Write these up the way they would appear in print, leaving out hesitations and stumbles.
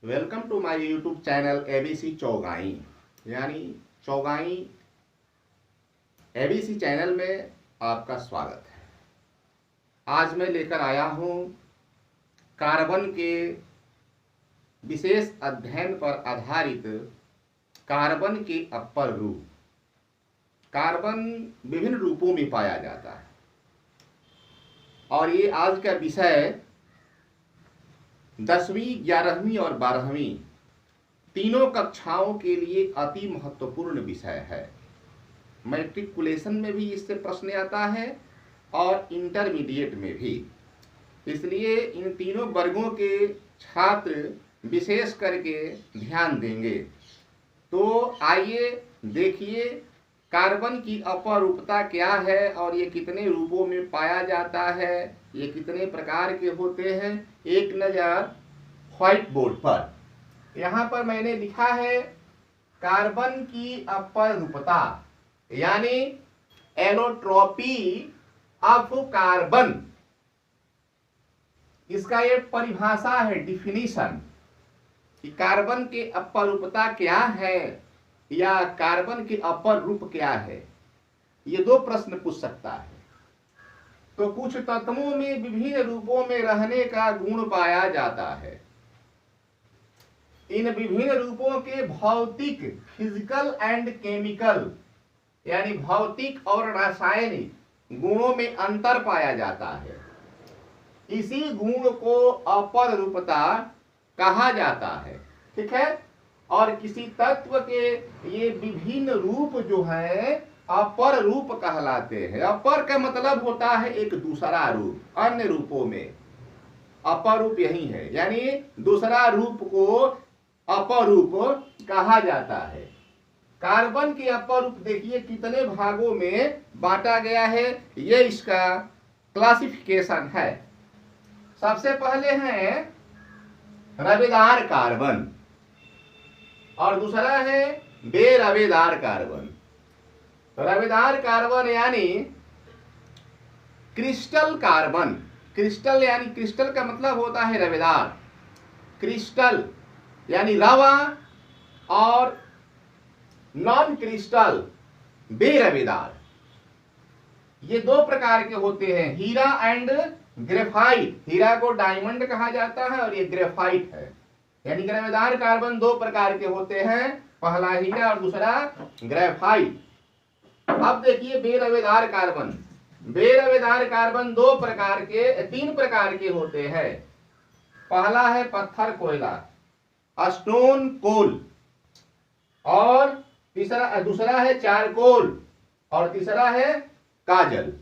Welcome to my YouTube channel ABC चौगाई यानी चौगाई एबीसी चैनल में आपका स्वागत है। आज मैं लेकर आया हूँ कार्बन के विशेष अध्ययन पर आधारित कार्बन के अपर रूप। कार्बन विभिन्न रूपों में पाया जाता है और ये आज का विषय 10वीं, 11वीं और 12वीं तीनों कक्षाओं के लिए अति महत्वपूर्ण विषय है। मैट्रिकुलेशन में भी इससे प्रश्न आता है और इंटरमीडिएट में भी। इसलिए इन तीनों वर्गों के छात्र विशेष करके ध्यान देंगे। तो आइए देखिए कार्बन की अपरूपता क्या है और ये कितने रूपों में पाया जाता है, ये कितने प्रकार के होते हैं। एक नज़र व्हाइट बोर्ड पर। यहाँ पर मैंने लिखा है कार्बन की अपरूपता यानी एलोट्रोपी ऑफ कार्बन। इसका ये परिभाषा है, डिफिनीशन, कि कार्बन के अपरूपता क्या है या कार्बन के अपर रूप क्या है। ये दो प्रश्न पूछ सकता है। तो कुछ तत्वों में विभिन्न रूपों में रहने का गुण पाया जाता है। इन विभिन्न रूपों के भौतिक, फिजिकल एंड केमिकल यानी भौतिक और रासायनिक गुणों में अंतर पाया जाता है। इसी गुण को अपर रूपता कहा जाता है। ठीक है। और किसी तत्व के ये विभिन्न रूप जो है अपर रूप कहलाते हैं। अपर का मतलब होता है एक दूसरा रूप। अन्य रूपों में अपर रूप यही है, यानी दूसरा रूप को अपर रूप कहा जाता है। कार्बन के अपर रूप देखिए कितने भागों में बांटा गया है। ये इसका क्लासिफिकेशन है। सबसे पहले है रवेदार कार्बन और दूसरा है बेरवेदार कार्बन। रवेदार कार्बन यानी क्रिस्टल कार्बन। क्रिस्टल यानी क्रिस्टल का मतलब होता है रवेदार। क्रिस्टल यानी रवा और नॉन क्रिस्टल बेरवेदार। ये दो प्रकार के होते हैं, हीरा एंड ग्रेफाइट। हीरा को डायमंड कहा जाता है और ये ग्रेफाइट है। यानी रवेदार कार्बन दो प्रकार के होते हैं, पहला हीरा और दूसरा ग्रेफाइट। अब देखिए बेरवेदार कार्बन। बेरवेदार कार्बन तीन प्रकार के होते हैं। पहला है पत्थर कोयला, स्टोन कोल, और दूसरा है चारकोल और तीसरा है काजल।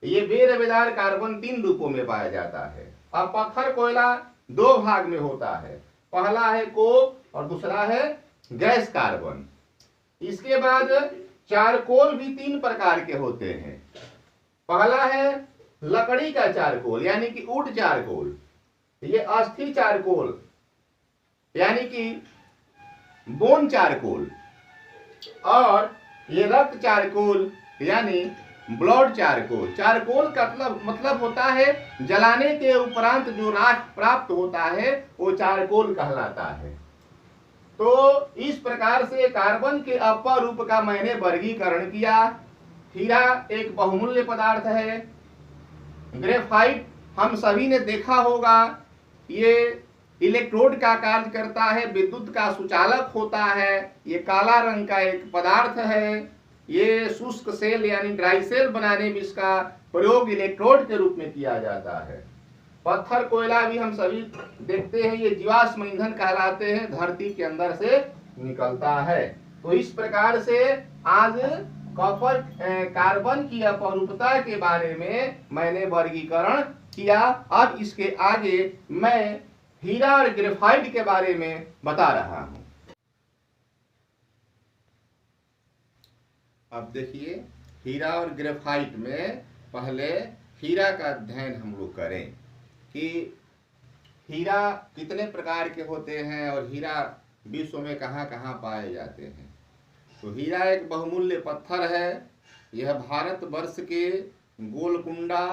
ये बेरवेदार कार्बन तीन रूपों में पाया जाता है। अब पत्थर कोयला दो भाग में होता है, पहला है कोक और दूसरा है गैस कार्बन। इसके बाद चारकोल भी तीन प्रकार के होते हैं। पहला है लकड़ी का चारकोल यानी कि वुड चारकोल, ये अस्थि चारकोल यानी कि बोन चारकोल, और ये रक्त चारकोल यानी ब्लड चारकोल। चारकोल का मतलब होता है जलाने के उपरांत जो राख प्राप्त होता है वो चारकोल कहलाता है। तो इस प्रकार से कार्बन के अपर रूप का मैंने वर्गीकरण किया। हीरा एक बहुमूल्य पदार्थ है। ग्रेफाइट हम सभी ने देखा होगा, ये इलेक्ट्रोड का कार्य करता है, विद्युत का सुचालक होता है। ये काला रंग का एक पदार्थ है। ये शुष्क सेल यानी ड्राई सेल बनाने में इसका प्रयोग इलेक्ट्रोड के रूप में किया जाता है। पत्थर कोयला भी हम सभी देखते हैं, ये जीवाश्म ईंधन कहलाते हैं, धरती के अंदर से निकलता है। तो इस प्रकार से आज कार्बन की अपरूपता के बारे में मैंने वर्गीकरण किया। अब इसके आगे मैं हीरा और ग्रेफाइट के बारे में बता रहा हूं। अब देखिए हीरा और ग्रेफाइट में पहले हीरा का अध्ययन हम लोग करें कि हीरा कितने प्रकार के होते हैं और हीरा विश्व में कहाँ कहाँ पाए जाते हैं। तो हीरा एक बहुमूल्य पत्थर है। यह भारतवर्ष के गोलकुंडा,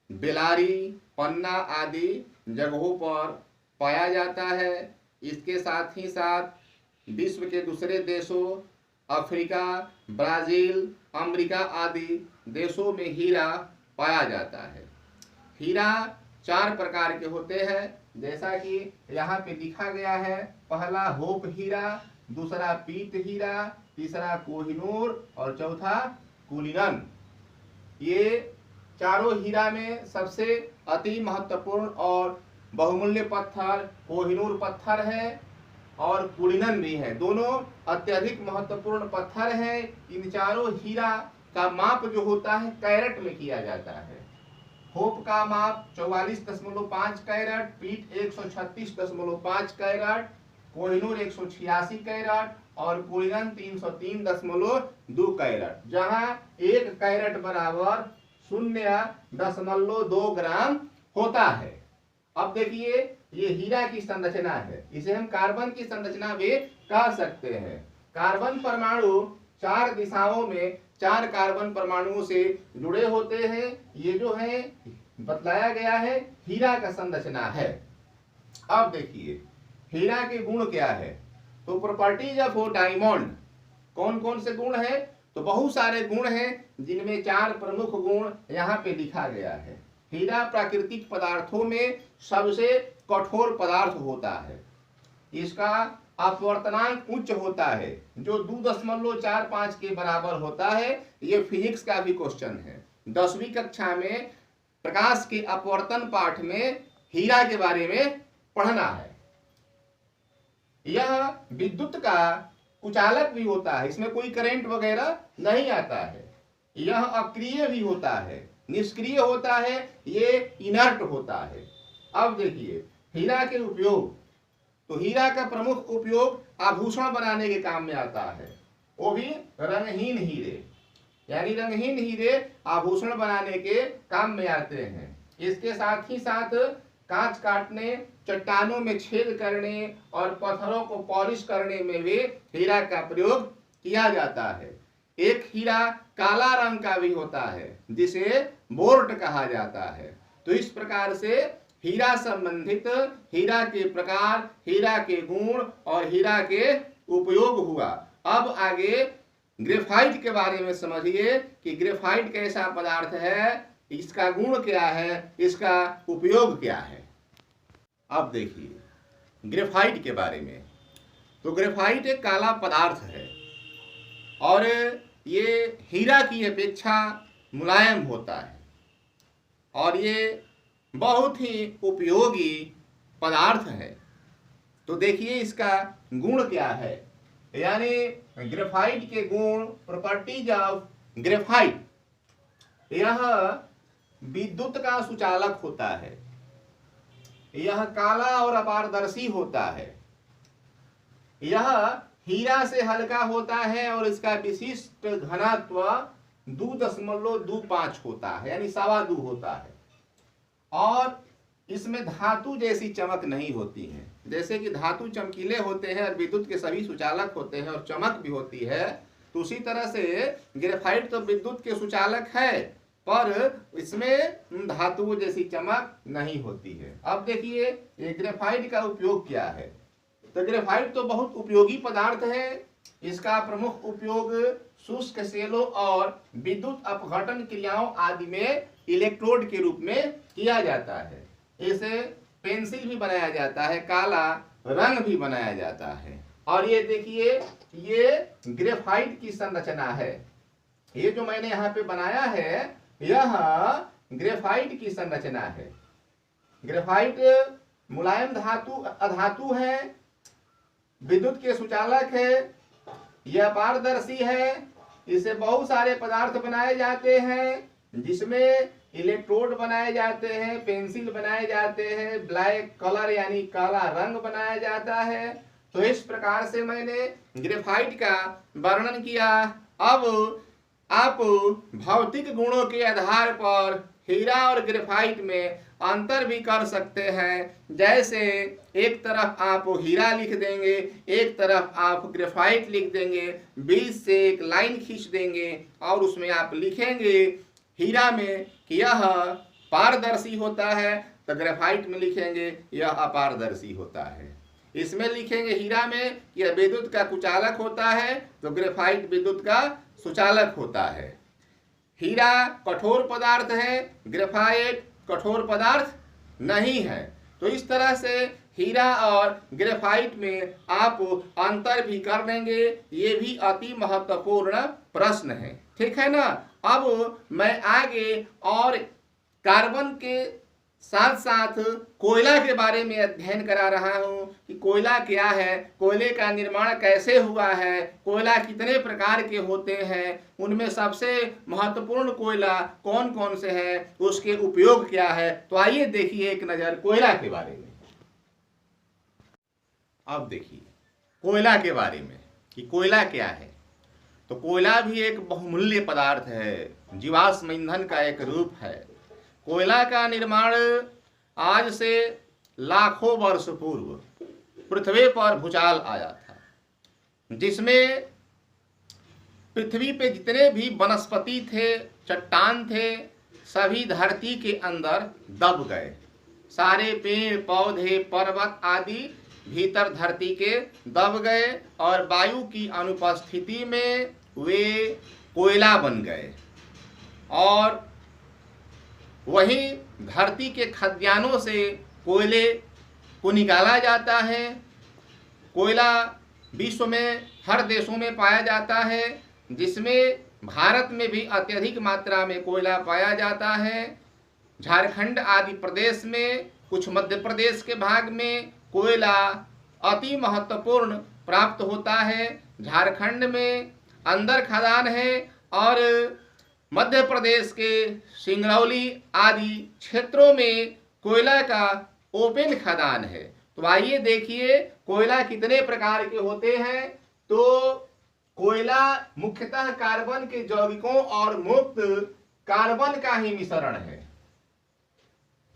बेलारी, पन्ना आदि जगहों पर पाया जाता है। इसके साथ ही साथ विश्व के दूसरे देशों अफ्रीका, ब्राज़ील, अमेरिका आदि देशों में हीरा पाया जाता है। हीरा 4 प्रकार के होते हैं, जैसा कि यहाँ पे लिखा गया है। पहला होप हीरा, दूसरा पीत हीरा, तीसरा कोहिनूर और चौथा कुलीन। ये चारों हीरा में सबसे अति महत्वपूर्ण और बहुमूल्य पत्थर कोहिनूर पत्थर है और कुलीन भी है। दोनों अत्यधिक महत्वपूर्ण पत्थर हैं। इन चारों हीरा का माप जो होता है कैरेट में किया जाता है। होप का माप 44.5 कैरेट, पीट 136.5 कैरेट, कोहिनूर 186 कैरेट और कुलीन 303.2 कैरेट, जहां 1 कैरेट बराबर 0.2 ग्राम होता है। अब देखिए, ये हीरा की संरचना है, इसे हम कार्बन की संरचना भी कह सकते हैं। कार्बन परमाणु 4 दिशाओं में 4 कार्बन परमाणुओं से जुड़े होते हैं। ये जो है बतलाया गया है हीरा का संरचना है। अब देखिए हीरा के गुण क्या है। तो प्रॉपर्टीज ऑफ डायमंड, कौन कौन से गुण है? तो बहुत सारे गुण हैं, जिनमें 4 प्रमुख गुण यहाँ पे लिखा गया है। हीरा प्राकृतिक पदार्थों में सबसे कठोर पदार्थ होता है। इसका अपवर्तनांक उच्च होता है, जो 2.45 के बराबर होता है। ये फिजिक्स का भी क्वेश्चन है। 10वीं कक्षा में प्रकाश के अपवर्तन पाठ में हीरा के बारे में पढ़ना है। यह विद्युत का कुचालक भी होता है, इसमें कोई करंट वगैरह नहीं आता है। यह अक्रिय भी होता है, निष्क्रिय होता है, ये इनर्ट होता है। अब देखिए हीरा के उपयोग, तो हीरा का प्रमुख उपयोग आभूषण बनाने के काम में आता है, वो भी रंगहीन हीरे, यानी रंगहीन हीरे आभूषण बनाने के काम में आते हैं। इसके साथ ही साथ कांच काटने, चट्टानों में छेद करने और पत्थरों को पॉलिश करने में भी हीरा का प्रयोग किया जाता है। एक हीरा काला रंग का भी होता है, जिसे बोर्ट कहा जाता है। तो इस प्रकार से हीरा संबंधित हीरा के प्रकार, हीरा के गुण और हीरा के उपयोग हुआ। अब आगे ग्रेफाइट के बारे में समझिए कि ग्रेफाइट कैसा पदार्थ है, इसका गुण क्या है, इसका उपयोग क्या है। अब देखिए ग्रेफाइट के बारे में। तो ग्रेफाइट एक काला पदार्थ है और ये हीरा की अपेक्षा मुलायम होता है और ये बहुत ही उपयोगी पदार्थ है। तो देखिए इसका गुण क्या है, यानी ग्रेफाइट के गुण, प्रॉपर्टीज ऑफ ग्रेफाइट। यह विद्युत का सुचालक होता है, यह काला और अपारदर्शी होता है, यह हीरा से हल्का होता है और इसका विशिष्ट घनत्व 2.25 होता है, यानी 2.25 होता है। और इसमें धातु जैसी चमक नहीं होती है। जैसे कि धातु चमकीले होते हैं और विद्युत के सभी सुचालक होते हैं और चमक भी होती है, तो उसी तरह से ग्रेफाइट तो विद्युत के सुचालक है, पर इसमें धातु जैसी चमक नहीं होती है। अब देखिए ये ग्रेफाइट का उपयोग क्या है। तो ग्रेफाइट तो बहुत उपयोगी पदार्थ है। इसका प्रमुख उपयोग शुष्क सेलों और विद्युत अपघटन क्रियाओं आदि में इलेक्ट्रोड के रूप में किया जाता है। इसे पेंसिल भी बनाया जाता है, काला रंग भी बनाया जाता है। और ये देखिए ये ग्रेफाइट की संरचना है। ये जो मैंने यहाँ पे बनाया है यह ग्रेफाइट की संरचना है। ग्रेफाइट मुलायम धातु अधातु है, विद्युत के सुचालक है, यह पारदर्शी है। इससे बहुत सारे पदार्थ बनाए जाते हैं, जिसमें इलेक्ट्रोड बनाए जाते हैं, पेंसिल बनाए जाते हैं, ब्लैक कलर यानी काला रंग बनाया जाता है। तो इस प्रकार से मैंने ग्रेफाइट का वर्णन किया। अब आप भौतिक गुणों के आधार पर हीरा और ग्रेफाइट में अंतर भी कर सकते हैं। जैसे एक तरफ आप हीरा लिख देंगे, एक तरफ आप ग्रेफाइट लिख देंगे, बीच से एक लाइन खींच देंगे और उसमें आप लिखेंगे हीरा में कि यह पारदर्शी होता है, तो ग्रेफाइट में लिखेंगे यह अपारदर्शी होता है। इसमें लिखेंगे हीरा में कि यह विद्युत का कुचालक होता है, तो ग्रेफाइट विद्युत का सुचालक होता है। हीरा कठोर पदार्थ है, ग्रेफाइट कठोर पदार्थ नहीं है। तो इस तरह से हीरा और ग्रेफाइट में आप अंतर भी कर लेंगे, ये भी अति महत्वपूर्ण प्रश्न है, ठीक है ना। अब मैं आगे और कार्बन के साथ साथ कोयला के बारे में अध्ययन करा रहा हूं कि कोयला क्या है, कोयले का निर्माण कैसे हुआ है, कोयला कितने प्रकार के होते हैं, उनमें सबसे महत्वपूर्ण कोयला कौन कौन से हैं, उसके उपयोग क्या है। तो आइए देखिए एक नज़र कोयला के बारे में। अब देखिए कोयला के बारे में कि कोयला क्या है। तो कोयला भी एक बहुमूल्य पदार्थ है, जीवाश्म ईंधन का एक रूप है। कोयला का निर्माण आज से लाखों वर्ष पूर्व पृथ्वी पर भूचाल आया था, जिसमें पृथ्वी पे जितने भी वनस्पति थे, चट्टान थे, सभी धरती के अंदर दब गए। सारे पेड़ पौधे पर्वत आदि भीतर धरती के दब गए और वायु की अनुपस्थिति में वे कोयला बन गए। और वहीं धरती के खद्यानों से कोयले को निकाला जाता है। कोयला विश्व में हर देशों में पाया जाता है, जिसमें भारत में भी अत्यधिक मात्रा में कोयला पाया जाता है। झारखंड आदि प्रदेश में, कुछ मध्य प्रदेश के भाग में कोयला अति महत्वपूर्ण प्राप्त होता है। झारखंड में अंदर खदान है और मध्य प्रदेश के सिंगरौली आदि क्षेत्रों में कोयला का ओपन खदान है। तो आइए देखिए कोयला कितने प्रकार के होते हैं। तो कोयला मुख्यतः कार्बन के यौगिकों और मुक्त कार्बन का ही मिश्रण है।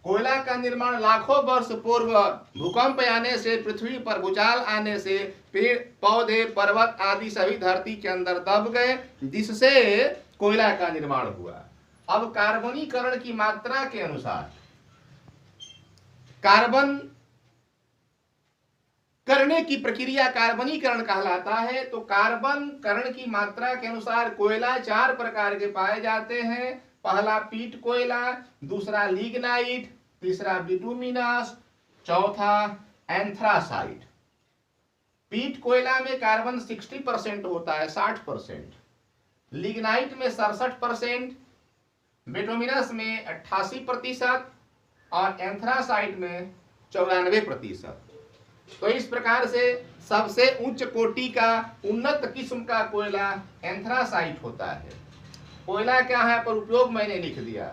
कोयला का निर्माण लाखों वर्ष पूर्व भूकंप आने से, पृथ्वी पर भूचाल आने से पेड़ पौधे पर्वत आदि सभी धरती के अंदर दब गए, जिससे कोयला का निर्माण हुआ। अब कार्बनीकरण की मात्रा के अनुसार कार्बन करने की प्रक्रिया कार्बनीकरण कहलाता है। तो कार्बन करण की मात्रा के अनुसार कोयला 4 प्रकार के पाए जाते हैं। पहला पीट कोयला, दूसरा लिग्नाइट, तीसरा बिटुमिनस, चौथा एंथ्रासाइट। पीट कोयला में कार्बन 60% होता है, 60%, लिग्नाइट में 67%, बिटुमिनस में 88% और एंथ्रासाइट में 94%। तो इस प्रकार से सबसे उच्च कोटि का उन्नत किस्म का कोयला एंथ्रासाइट होता है। कोयला क्या है पर उपयोग मैंने लिख दिया।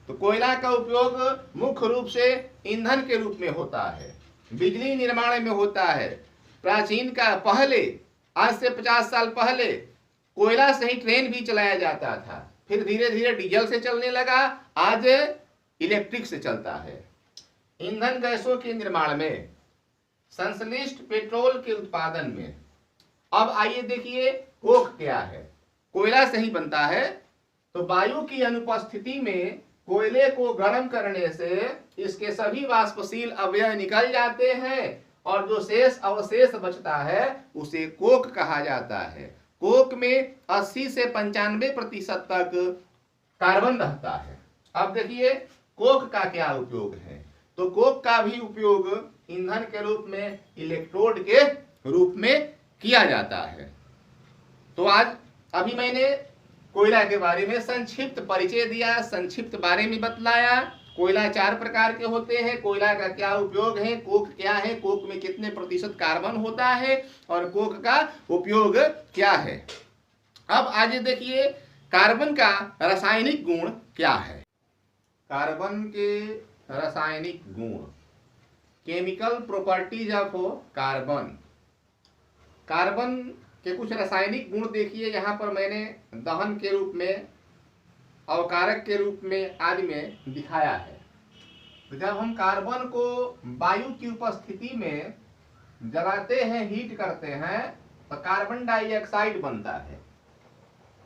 तो कोयला का उपयोग मुख्य रूप से ईंधन के रूप में होता है, बिजली निर्माण में होता है। प्राचीन का पहले, आज से 50 साल पहले कोयला से ही ट्रेन भी चलाया जाता था, फिर धीरे धीरे डीजल से चलने लगा, आज इलेक्ट्रिक से चलता है। ईंधन गैसों के निर्माण में, संश्लिष्ट पेट्रोल के उत्पादन में। अब आइए देखिए कोख क्या है। कोयला से ही बनता है। तो वायु की अनुपस्थिति में कोयले को गर्म करने से इसके सभी वाष्पशील अवयव निकल जाते हैं और जो शेष अवशेष बचता है उसे कोक कहा जाता है। कोक में 80 से 95% तक कार्बन रहता है। अब देखिए कोक का क्या उपयोग है। तो कोक का भी उपयोग ईंधन के रूप में, इलेक्ट्रोड के रूप में किया जाता है। तो आज अभी मैंने कोयला के बारे में संक्षिप्त परिचय दिया, संक्षिप्त बारे में बतलाया। कोयला 4 प्रकार के होते हैं, कोयला का क्या उपयोग है, कोक क्या है, कोक में कितने प्रतिशत कार्बन होता है और कोक का उपयोग क्या है। अब आगे देखिए कार्बन का रासायनिक गुण क्या है। कार्बन के रासायनिक गुण, chemical properties of carbon. Carbon के कुछ रासायनिक गुण देखिए। यहाँ पर मैंने दहन के रूप में, अवकारक के रूप में आदि में दिखाया है। तो जब हम कार्बन को वायु की उपस्थिति में जलाते हैं, हीट करते हैं, तो कार्बन डाइऑक्साइड बनता है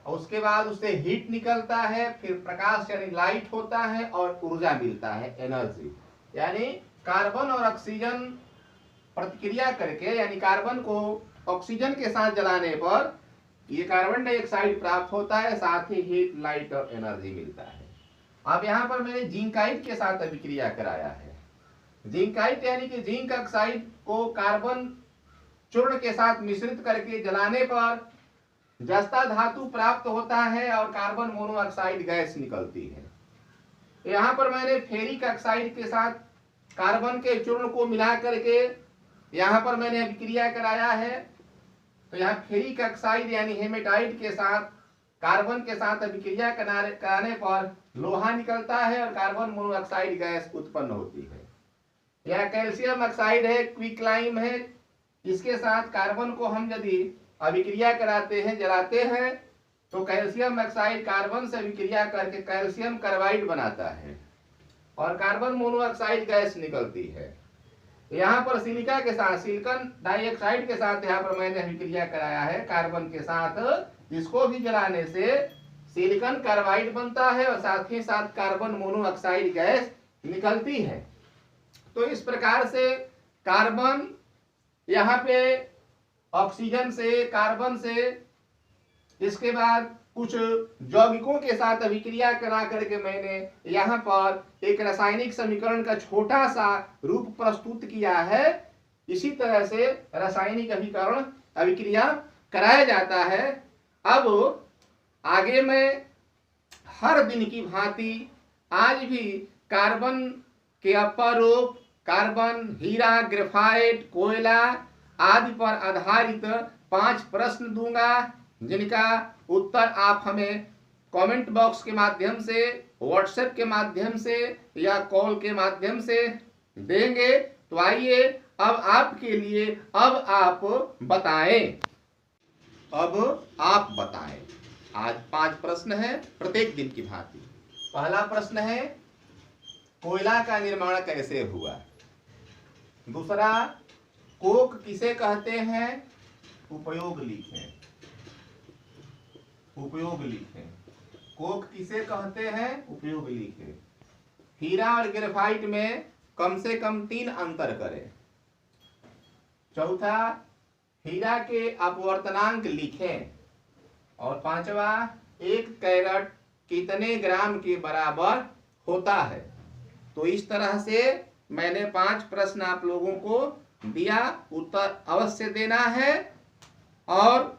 और उसके बाद उससे हीट निकलता है, फिर प्रकाश यानी लाइट होता है और ऊर्जा मिलता है, एनर्जी। यानी कार्बन और ऑक्सीजन प्रतिक्रिया करके, यानी कार्बन को ऑक्सीजन के साथ जलाने पर ये कार्बन डाइऑक्साइड प्राप्त होता है, साथ ही हीट, लाइट और एनर्जी मिलता है। अब यहाँ पर मैंने जिंकाइट के साथ अभिक्रिया कराया है। जिंकाइट यानी कि जिंक ऑक्साइड को कार्बन चूर्ण के साथ मिश्रित करके जलाने पर जस्ता धातु प्राप्त होता है और कार्बन मोनोऑक्साइड गैस निकलती है। यहाँ पर मैंने फेरिक ऑक्साइड के साथ कार्बन के चूर्ण को मिला करके यहाँ पर मैंने अभिक्रिया कराया है। तो यहाँ फेरिक ऑक्साइड यानी हेमेटाइट के साथ कार्बन के साथ अभिक्रिया कराने पर लोहा निकलता है और कार्बन मोनोऑक्साइड गैस उत्पन्न होती है। यह कैल्शियम ऑक्साइड है, क्विकलाइम है, इसके साथ कार्बन को हम यदि अभिक्रिया कराते हैं, जलाते हैं, तो कैल्शियम ऑक्साइड कार्बन से अभिक्रिया करके कैल्शियम कार्बाइड बनाता है और कार्बन मोनोऑक्साइड गैस निकलती है। यहाँ पर सिलिका के साथ, सिलिकॉन डाइऑक्साइड के साथ यहाँ पर मैंने अभिक्रिया कराया है कार्बन के साथ। इसको भी जलाने से सिलिकॉन कार्बाइड बनता है और साथ ही साथ कार्बन मोनोऑक्साइड गैस निकलती है। तो इस प्रकार से कार्बन यहाँ पे ऑक्सीजन से, कार्बन से, इसके बाद कुछ यौगिकों के साथ अभिक्रिया करा करके मैंने यहाँ पर एक रासायनिक समीकरण का छोटा सा रूप प्रस्तुत किया है। इसी तरह से रासायनिक अभिक्रिया कराया जाता है। अब आगे मैं हर दिन की भांति आज भी कार्बन के अपरूप, कार्बन, हीरा, ग्रेफाइट, कोयला आदि पर आधारित 5 प्रश्न दूंगा, जिनका उत्तर आप हमें कमेंट बॉक्स के माध्यम से, व्हाट्सएप के माध्यम से या कॉल के माध्यम से देंगे। तो आइए अब आपके लिए अब आप बताएं। आज 5 प्रश्न है प्रत्येक दिन की भांति। पहला प्रश्न है, कोयला का निर्माण कैसे हुआ? दूसरा, कोक किसे कहते हैं? उपयोग लिखें। कोक किसे कहते हैं? उपयोग लिखें। हीरा और ग्रेफाइट में कम से कम 3 अंतर करें। चौथा, हीरा के अपवर्तनांक लिखें। और 5वां, 1 कैरेट कितने ग्राम के बराबर होता है? तो इस तरह से मैंने 5 प्रश्न आप लोगों को दिया, उत्तर अवश्य देना है। और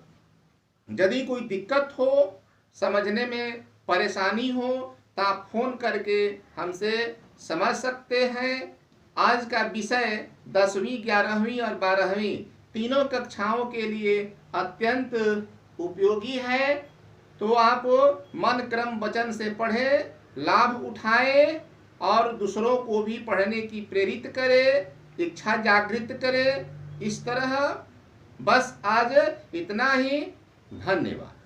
यदि कोई दिक्कत हो, समझने में परेशानी हो, तो आप फोन करके हमसे समझ सकते हैं। आज का विषय 10वीं, 11वीं और 12वीं तीनों कक्षाओं के लिए अत्यंत उपयोगी है। तो आप मन क्रम वचन से पढ़ें, लाभ उठाएं और दूसरों को भी पढ़ने की प्रेरित करें, इच्छा जागृत करें। इस तरह बस आज इतना ही। धन्यवाद।